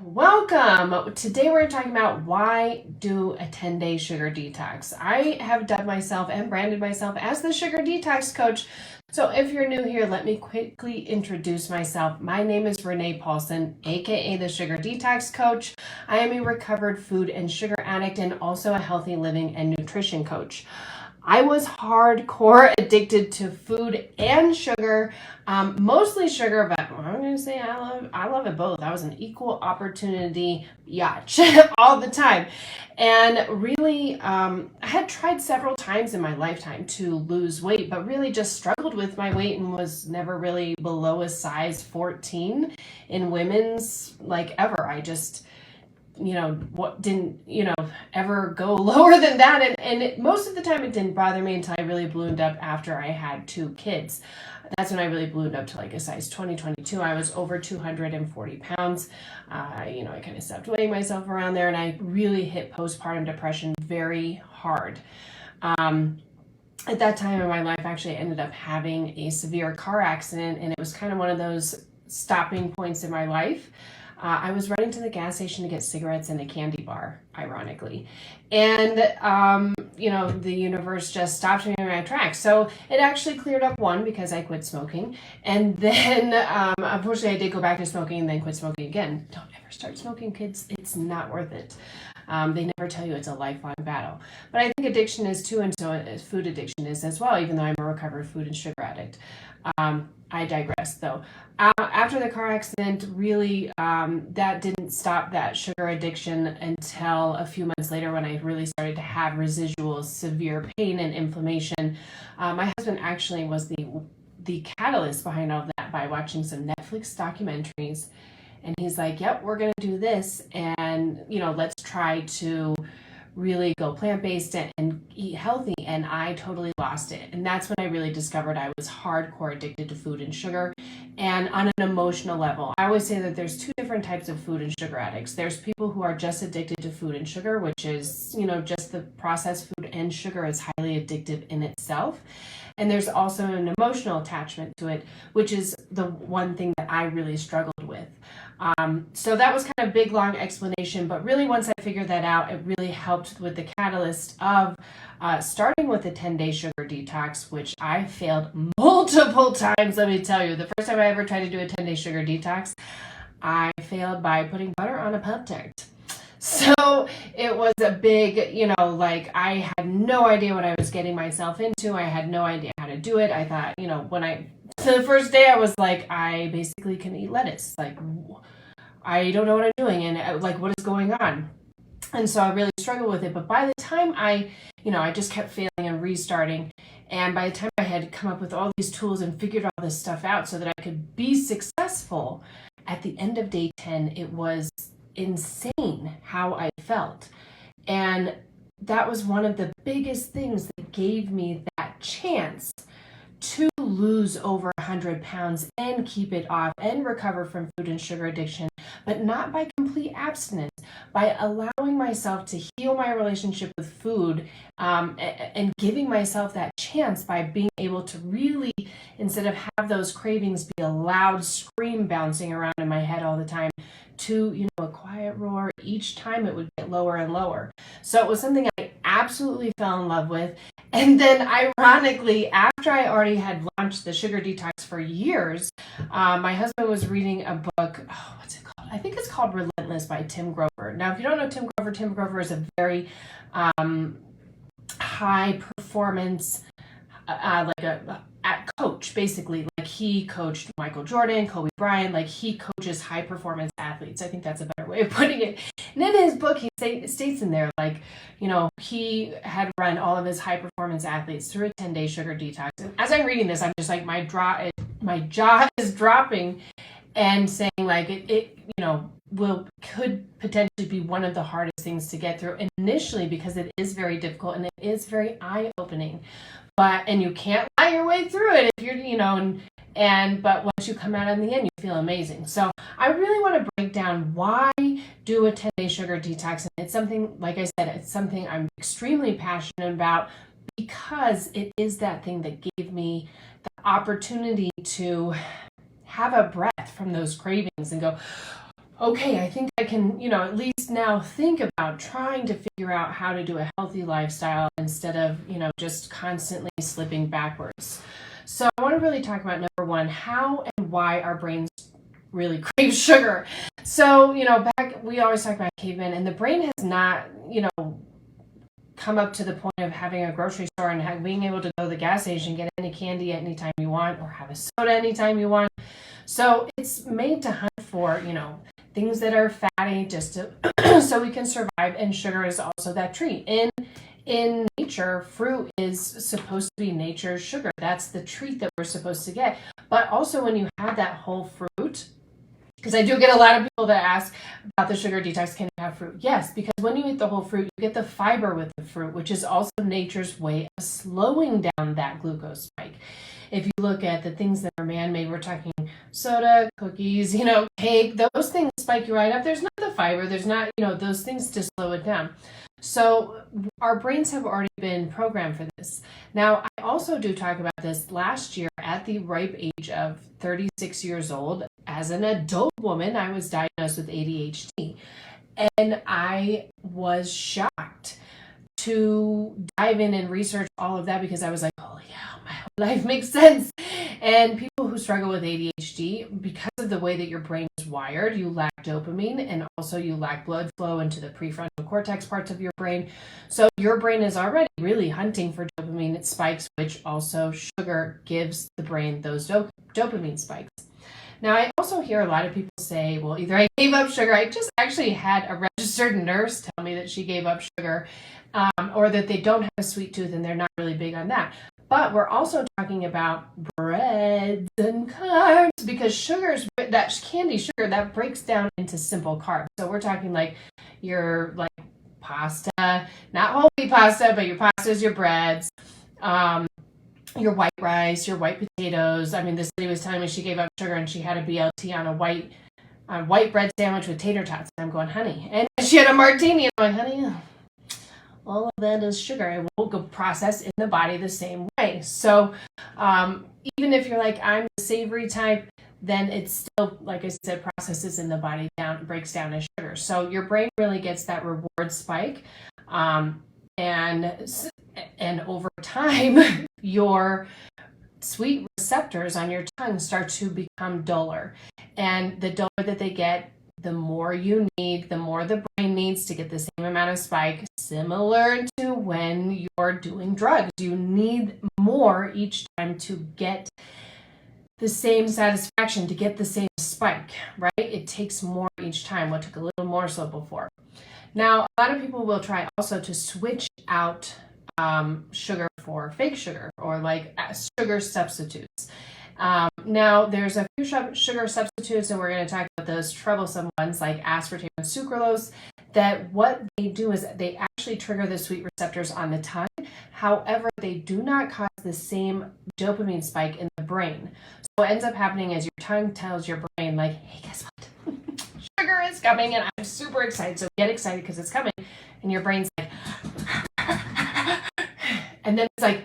Welcome. Today we're talking about why do a 10-day sugar detox. I have dubbed myself and branded myself as the Sugar Detox Coach. So if you're new here, let me quickly introduce myself. My name is Renee Paulson, aka the Sugar Detox Coach. I am a recovered food and sugar addict and also a healthy living and nutrition coach. I was hardcore addicted to food and sugar, mostly sugar, but I'm going to say I love it both. I was an equal opportunity biatch all the time. And really, I had tried several times in my lifetime to lose weight, but really just struggled with my weight and was never really below a size 14 in women's, like, ever. I just didn't ever go lower than that, and most of the time it didn't bother me until I really ballooned up after I had 2 kids. That's when I really ballooned up to like a size 2022. I was over 240 pounds. I kind of stopped weighing myself around there, and I really hit postpartum depression very hard. At that time in my life, actually, I ended up having a severe car accident, and it was kind of one of those stopping points in my life. I was running to the gas station to get cigarettes and a candy bar, ironically. And, the universe just stopped me in my tracks. So it actually cleared up, one, because I quit smoking. And then, unfortunately, I did go back to smoking and then quit smoking again. Don't ever start smoking, kids. It's not worth it. They never tell you it's a lifelong battle. But I think addiction is too, and so food addiction is as well, even though I'm a recovered food and sugar addict. I digress, though. After the car accident, really, that didn't stop that sugar addiction until a few months later when I really started to have residual severe pain and inflammation. My husband actually was the catalyst behind all that by watching some Netflix documentaries. And he's like, yep, we're going to do this. And, let's try to really go plant-based and eat healthy. And I totally lost it. And that's when I really discovered I was hardcore addicted to food and sugar. And on an emotional level, I always say that there's 2 different types of food and sugar addicts. There's people who are just addicted to food and sugar, which is, just the processed food and sugar is highly addictive in itself. And there's also an emotional attachment to it, which is the one thing that I really struggled with. So that was kind of a big, long explanation, but really once I figured that out, it really helped with the catalyst of starting with a 10-day sugar detox, which I failed multiple times, let me tell you. The first time I ever tried to do a 10-day sugar detox, I failed by putting butter on a Pop-Tart. So it was a big, I had no idea what I was getting myself into. I had no idea how to do it. I thought, the first day I was like, I basically can eat lettuce. Like, I don't know what I'm doing, and what is going on? And so I really struggled with it. But by the time I just kept failing and restarting. And by the time I had come up with all these tools and figured all this stuff out so that I could be successful, at the end of day 10, it was insane how I felt. And that was one of the biggest things that gave me that chance to lose over 100 pounds and keep it off and recover from food and sugar addiction, but not by complete abstinence, by allowing myself to heal my relationship with food, and giving myself that chance by being able to really, instead of have those cravings be a loud scream bouncing around in my head all the time, to, a quiet roar. Each time it would get lower and lower. So it was something I absolutely fell in love with. And then ironically, after I already had launched the Sugar Detox for years, my husband was reading a book, what's it called? I think it's called Relentless by Tim Grover. Now, if you don't know Tim Grover is a very high performance, coach, basically. Like, he coached Michael Jordan, Kobe Bryant, he coaches high performance athletes. I think that's a better way of putting it. And in his book, he states in there, he had run all of his high performance athletes through a 10-day sugar detox. And as I'm reading this, I'm just like, my jaw is dropping and saying, could potentially be one of the hardest things to get through initially, because it is very difficult and it is very eye-opening. And you can't lie your way through it if you're, but once you come out in the end, you feel amazing. So I really want to break down why do a 10-day sugar detox. And it's something, like I said, it's something I'm extremely passionate about, because it is that thing that gave me the opportunity to have a breath from those cravings and go, okay, I think I can, at least now think about trying to figure out how to do a healthy lifestyle instead of, just constantly slipping backwards. So I want to really talk about number one, how and why our brains really crave sugar. So, we always talk about cavemen, and the brain has not, come up to the point of having a grocery store and being able to go to the gas station and get any candy anytime you want or have a soda anytime you want. So it's made to hunt for, things that are fatty just to so we can survive, and sugar is also that treat. In nature, fruit is supposed to be nature's sugar. That's the treat that we're supposed to get. But also when you have that whole fruit, because I do get a lot of people that ask about the sugar detox, can you have fruit? Yes, because when you eat the whole fruit, you get the fiber with the fruit, which is also nature's way of slowing down that glucose spike. If you look at the things that are man-made, we're talking soda, cookies, cake, those things spike you right up. There's not the fiber, there's not, those things to slow it down. So our brains have already been programmed for this. Now, I also do talk about this last year at the ripe age of 36 years old. As an adult woman, I was diagnosed with ADHD, and I was shocked to dive in and research all of that because I was like, oh yeah, my whole life makes sense. And people who struggle with ADHD, because of the way that your brain is wired, you lack dopamine, and also you lack blood flow into the prefrontal cortex parts of your brain. So your brain is already really hunting for dopamine spikes, which also sugar gives the brain those dopamine spikes. Now, I also hear a lot of people say, well, either I gave up sugar. I just actually had a registered nurse tell me that she gave up sugar, or that they don't have a sweet tooth and they're not really big on that. But we're also talking about breads and carbs, because that candy sugar, that breaks down into simple carbs. So we're talking like your pasta, not whole wheat pasta, but your pastas, your breads, your white rice, your white potatoes. I mean, this lady was telling me she gave up sugar and she had a BLT on a white bread sandwich with tater tots. I'm going, honey. And she had a martini. I'm going, honey, all of that is sugar. It will go process in the body the same way. So even if you're like, I'm the savory type, then it's still, like I said, processes in the body breaks down as sugar. So your brain really gets that reward spike. And over time, your sweet receptors on your tongue start to become duller. And the duller that they get, the more you need, the more the brain needs to get the same amount of spike, similar to when you're doing drugs. You need more each time to get the same satisfaction, to get the same spike, right? It takes more each time. What took a little more so before. Now, a lot of people will try also to switch out sugar for fake sugar, or sugar substitutes. Now, there's a few sugar substitutes, and we're going to talk about those troublesome ones like aspartame and sucralose, that what they do is they actually trigger the sweet receptors on the tongue. However, they do not cause the same dopamine spike in the brain. So what ends up happening is your tongue tells your brain, like, hey, guess what? Sugar is coming, and I'm super excited. So get excited because it's coming. And your brain's like, and then it's like,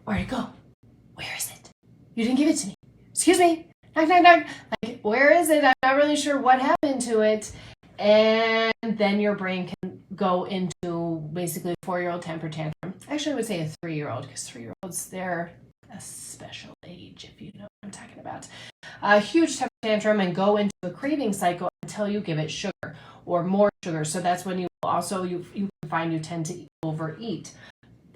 where'd it go? Where is it? You didn't give it to me. Excuse me. Knock, knock, knock. Like, where is it? I'm not really sure what happened to it. And then your brain can go into basically a 4-year-old temper tantrum. Actually, I would say a 3-year-old, because 3-year-olds, they're a special age, if you know what I'm talking about. A huge temper tantrum and go into a craving cycle until you give it sugar or more sugar. So that's when you can find you tend to overeat.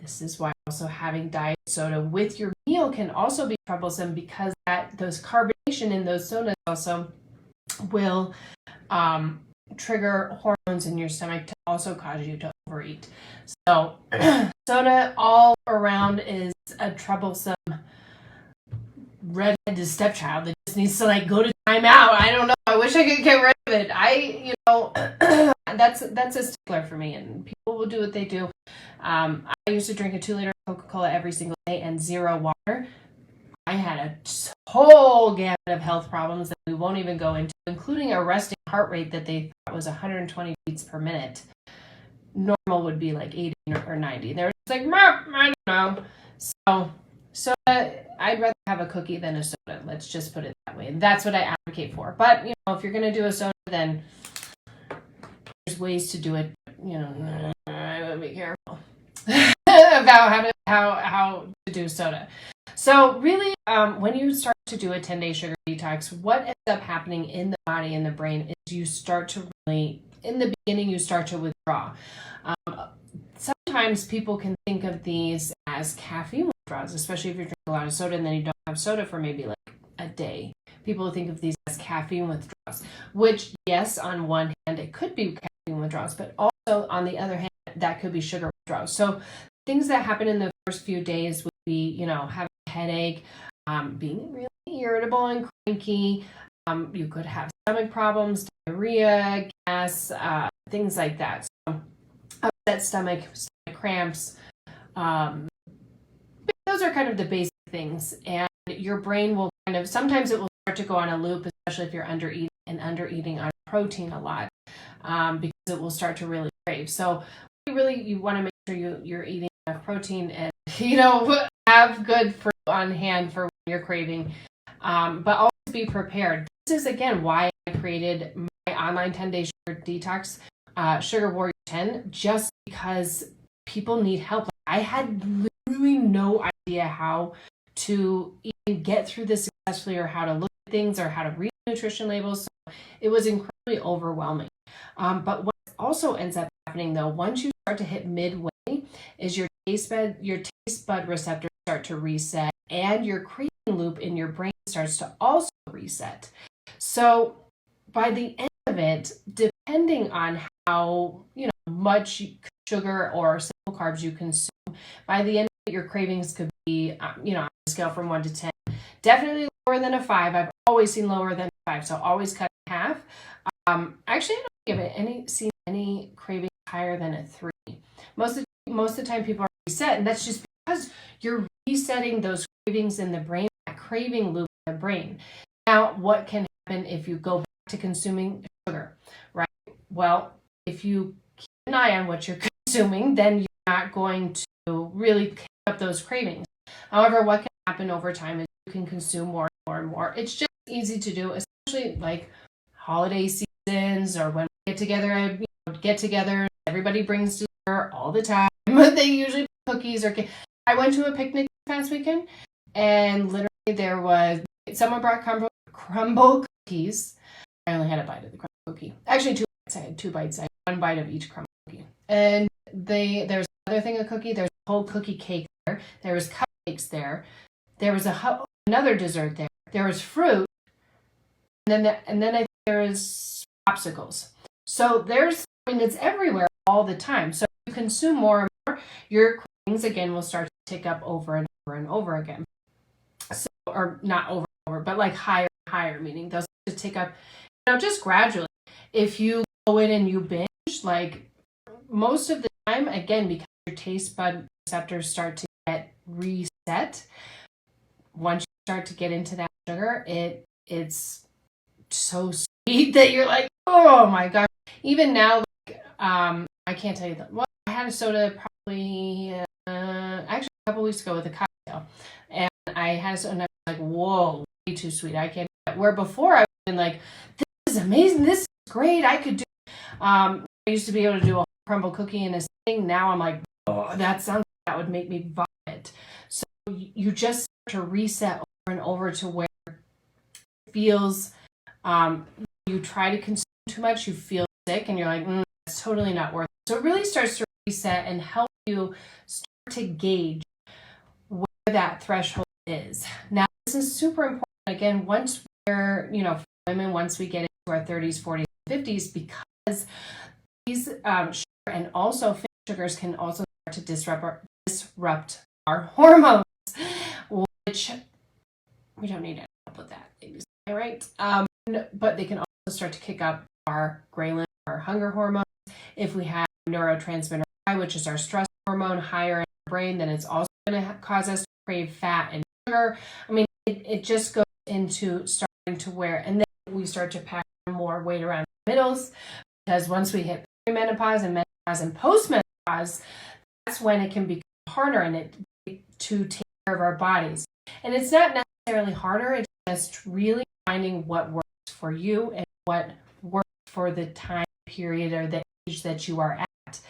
This is why also having diet soda with your meal can also be troublesome, because those carbonation in those sodas also will trigger hormones in your stomach to also cause you to overeat. So soda all around is a troublesome redheaded stepchild that just needs to go to timeout. I don't know. I wish I could get rid of it. That's a stickler for me, and people will do what they do. I used to drink a 2-liter Coca-Cola every single day and 0 water. I had a whole gamut of health problems that we won't even go into, including a resting heart rate that they thought was 120 beats per minute. Normal would be like 80 or 90. They were just like, I don't know. So I'd rather have a cookie than a soda. Let's just put it that way. And that's what I advocate for. But, if you're going to do a soda, then there's ways to do it. I would be careful about how to do soda. So really, when you start to do a 10-day sugar detox, what ends up happening in the body and the brain is you start to really, in the beginning, you start to withdraw. Sometimes people can think of these as caffeine withdrawals, especially if you're drinking a lot of soda and then you don't have soda for maybe like a day. People think of these as caffeine withdrawals, which, yes, on one hand, it could be caffeine withdrawals, but also on the other hand, that could be sugar withdrawals. So things that happen in the first few days would be, having a headache, being really irritable and cranky. You could have stomach problems, diarrhea, gas, things like that. So upset stomach cramps. Those are kind of the basic things. And your brain will sometimes it will start to go on a loop, especially if you're undereating on protein a lot, because it will start to really crave. So you want to make sure you're eating enough protein and, have good fruit on hand for when you're craving. But always be prepared. This is, again, why I created my online 10-day sugar detox, Sugar Warrior 10, just because people need help. I had literally no idea how to even get through this successfully, or how to look at things, or how to read nutrition labels. So it was incredibly overwhelming. But what also ends up happening, though, once you start to hit midway, is your taste bud receptors start to reset, and your craving loop in your brain starts to also reset. So by the end of it, depending on how much sugar or simple carbs you consume, by the end of it, your cravings could be on a scale from 1 to 10, definitely lower than a 5. I've always seen lower than a 5, so always cut in half. Actually, I don't think I've seen any cravings higher than a 3. Most of the time people are reset, and that's just because you're resetting those cravings in the brain, that craving loop in the brain. Now, what can happen if you go back to consuming sugar, right? Well, if you keep an eye on what you're consuming, then you're not going to really pick up those cravings. However, what can happen over time is you can consume more and more and more. It's just easy to do, especially like holiday seasons, or when we get together, everybody brings dessert all the time. They usually put cookies or cake. I went to a picnic this past weekend, and literally someone brought crumble cookies. I only had a bite of the crumble cookie. Actually, 2 bites. I had 2 bites. I had 1 bite of each crumble cookie. And there's another thing of cookie. There's a whole cookie cake there. There was cupcakes there. There was another dessert there. There was fruit. And then I think there was popsicles. So it's everywhere all the time. So if you consume more and more, your cravings again will start to tick up over and over and over again. So, or not over and over, but like higher and higher, meaning they'll start to tick up, just gradually. If you go in and you binge, like most of the time, again, because your taste bud receptors start to get reset, once you start to get into that sugar, it's so sweet that you're like, oh my gosh. Even now, I can't tell you that. Well, I had a soda probably actually a couple weeks ago with a cocktail, and I had a soda and I was like, whoa, way too sweet. I can't do that. Where before I would have been like, this is amazing. This is great. I could do. I used to be able to do a crumble cookie in a sitting. Now I'm like, oh, that would make me vomit. So you just start to reset over and over to where it feels. You try to consume too much, you feel sick, and you're like, it's totally not worth it. So it really starts to reset and help you start to gauge where that threshold is. Now, this is super important. Again, once we're, for women, once we get into our 30s, 40s, 50s, because these sugar and also finished sugars can also start to disrupt our hormones, which we don't need to help with that, right? But they can also start to kick up our ghrelin, our hunger hormones. If we have neurotransmitter high, which is our stress hormone, higher in our brain, then it's also going to cause us to crave fat and sugar. I mean, it just goes into starting to wear, and then we start to pack more weight around the middles, because once we hit perimenopause and menopause and postmenopause, that's when it can become harder to take care of our bodies. And it's not necessarily harder. It's just really finding what works for you and what works for the time period or the age that you are at.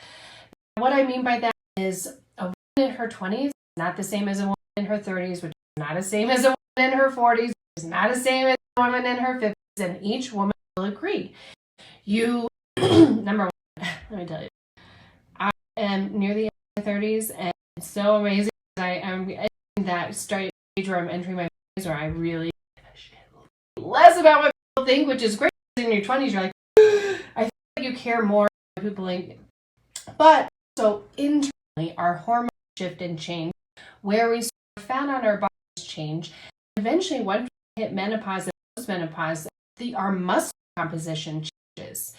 What I mean by that is a woman in her 20s is not the same as a woman in her 30s, which is not the same as a woman in her 40s, which is not the same as a woman in her 50s, and each woman will agree. You, number one, let me tell you, I am near the end of my 30s, and it's so amazing. I am in that stage where I'm entering my 40s where I really less about what people think, which is great. In your 20s, you're like, I feel like you care more what people think. But so internally, our hormones shift and change, where we store fat on our bodies change. Eventually, once we hit menopause and postmenopause, our muscle composition changes.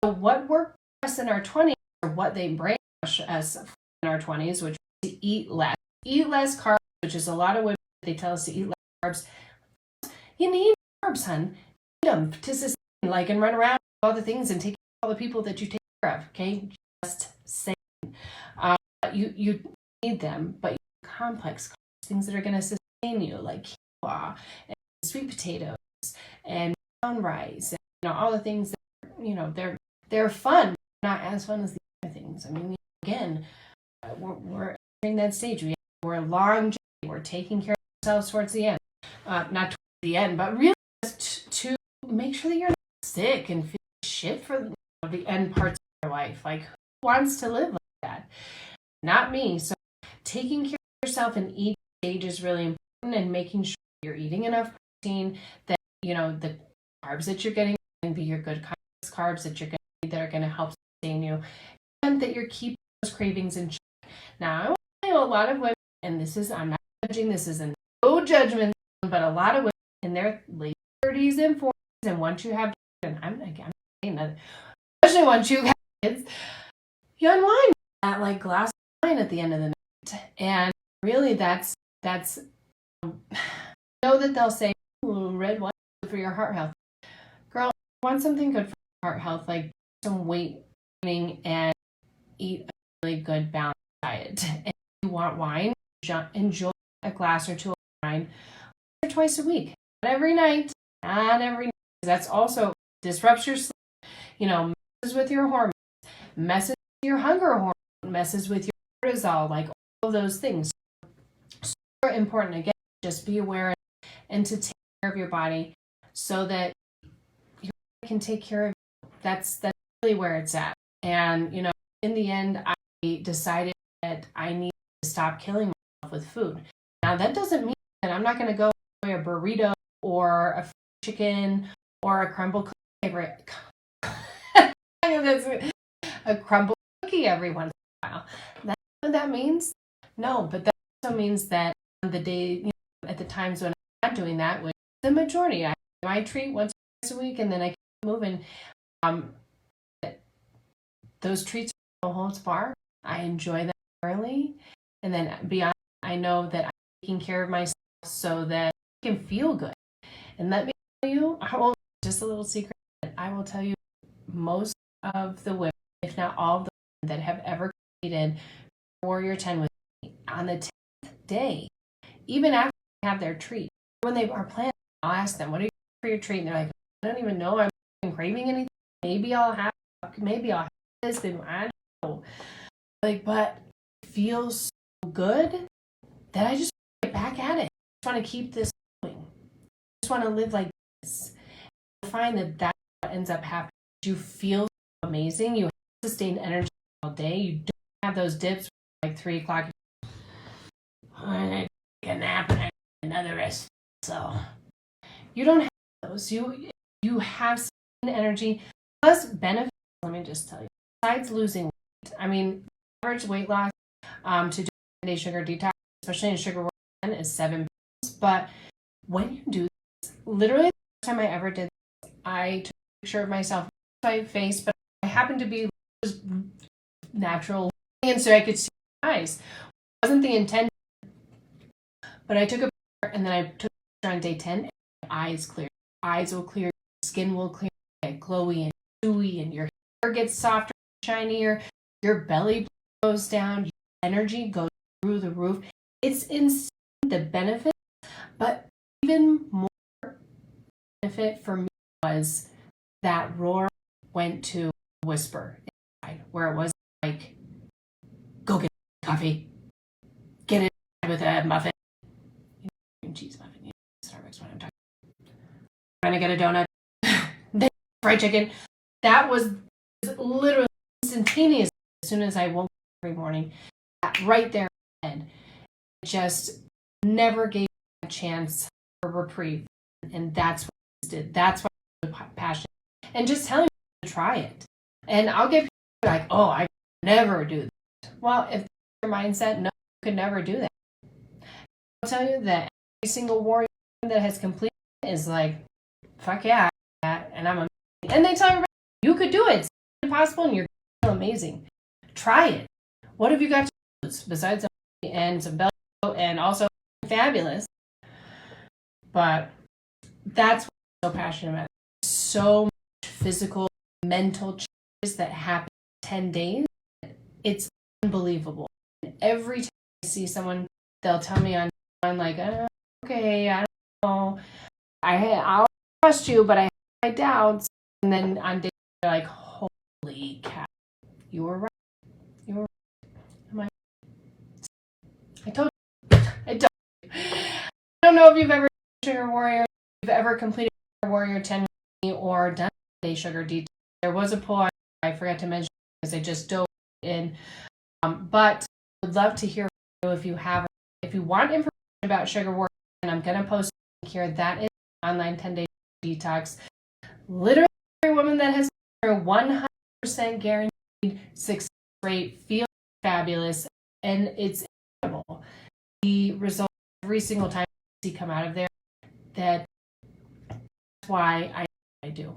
So what worked for us in our 20s, or what they brainwash us in our 20s, which is to eat less. Eat less carbs, which is a lot of women, they tell us to eat less carbs. You need carbs, hun. Eat them to sustain, like, and run around with all the things and take care of all the people that you take care of, okay? Just saying. You need them, but you need complex carbs, things that are going to sustain you, like quinoa and sweet potatoes and brown rice, and all the things that, they're fun, not as fun as the other things. I mean, again, we're entering that stage. We're long journey. We're taking care of ourselves towards the end. Not towards the end, but really just to make sure that you're not sick and feel shit for the end parts of your life. Like, who wants to live like that? Not me. So taking care of yourself in each stage is really important, and making sure you're eating enough protein, that, the carbs that you're getting can be your good carbs that you're going to eat that are going to help sustain you, and that you're keeping those cravings in check. Now, I want to tell you, a lot of women, and I'm not judging, this is no judgment, but a lot of women in their late 30s and 40s, and once you have, and I'm saying that, especially once you have kids, you unwind that like glass of wine at the end of the night. And really that's know that they'll say, red wine is good for your heart health. Girl, I want something good for your heart health, like some weight training and eat a really good balanced diet. And if you want wine, enjoy a glass or two of wine once or twice a week. Not every night. That's also disrupts your sleep, messes with your hormones, messes with your hunger hormone, messes with your cortisol, like all of those things. Super important. Again, just be aware and to take care of your body so that your body can take care of you. That's really where it's at. And, in the end, I decided that I need to stop killing myself with food. Now, that doesn't mean that I'm not going to go enjoy a burrito or a chicken or a crumble cookie a crumble cookie every once in a while. That's what that means? No, but that also means that on the day, at the times when I'm not doing that, which is the majority, I treat once or twice a week, and then I keep moving. Those treats are no holds barred. I enjoy them early, and then beyond, I know that I'm taking care of myself so that I can feel good. And let me tell you, just a little secret, I will tell you, most of the women, if not all of the women that have ever completed Warrior 10 with me, on the 10th day, even after they have their treat, when they are planning, I'll ask them, what are you doing for your treat? And they're like, I don't even know, I'm craving anything. Maybe I'll have this, then I don't know. Like, but it feels so good that I just want to get back at it. I just want to keep this going. I just want to live like this. I find that that's what ends up happening. You feel so amazing. You have sustained energy all day. You don't have those dips like 3 o'clock. I take a nap and I take another rest. So you don't have those. You have sustained energy plus benefits. Let me just tell you. Besides losing weight, I mean, average weight loss to do a 10-day sugar detox, especially in sugar 1, is 7 pounds. But when you do this, literally the first time I ever did this, I took a picture of myself, my face, but I happened to be natural, and so I could see my eyes. It wasn't the intent, but I took a picture, and then I took a picture on day 10, and my eyes clear. Eyes will clear, skin will clear, get glowy and dewy, and your hair gets softer, shinier, your belly goes down, your energy goes through the roof. It's insane, the benefits, but even more benefit for me was that roar went to a whisper inside, where it was like, go get coffee, get it with a muffin, cheese muffin, Starbucks when I'm talking. Trying to get a donut, then fried chicken. That was literally instantaneous. As soon as I woke up every morning, right there in bed, it just never gave me a chance for reprieve. And that's what I did. That's why I'm so passionate. And just telling you to try it. And I'll get people like, oh, I never do that. Well, if your mindset, no, you could never do that. I'll tell you that every single warrior that has completed it is like, fuck yeah, and I'm amazing. And they tell everybody, you could do it. It's impossible and you're amazing. Try it. What have you got to lose besides some and some belly and also fabulous? But that's what I'm so passionate about. So much physical, mental changes that happen in 10 days. It's unbelievable. And every time I see someone, they'll tell me on like, okay, I don't know. I'll trust you, but I have my doubts. And then on day they're like, holy cow, you were right. You were right. I'm like, I told you. I told you. I don't know if you've ever done Sugar Warrior, if you've ever completed Sugar Warrior 10 or done a Sugar Detox. There was a poll I forgot to mention because I just dove in. But I would love to hear from you if you have, if you want information about Sugar Warrior, and I'm going to post a link here. That is online 10-day detox. Literally every woman that has 100% guaranteed success rate feels fabulous, and it's incredible. The results every single time I see come out of there, that's why I do.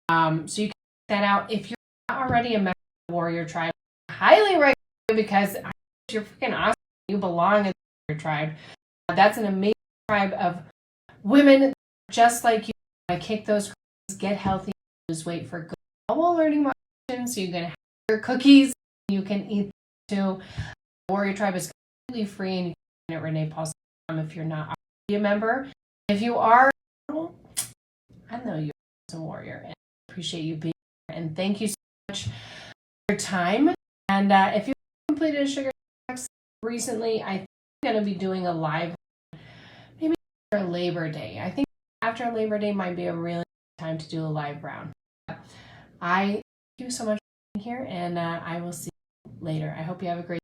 So you can check that out. If you're not already a member of the Warrior Tribe, I highly recommend you because you're freaking awesome. You belong in the Warrior Tribe. That's an amazing tribe of women just like you. I kick those cravings, get healthy, lose weight for good. All while learning moderation, so you can have your cookies, you can eat too. The Warrior Tribe is completely free, and you can find it at ReneePaulson.com if you're not already a member. If you are, I know you're a warrior, and I appreciate you being here. And thank you so much for your time. And if you completed a Sugar Detox recently, I think I'm going to be doing a live maybe after Labor Day. I think after Labor Day might be a really good time to do a live round. I thank you so much for being here, and I will see you later. I hope you have a great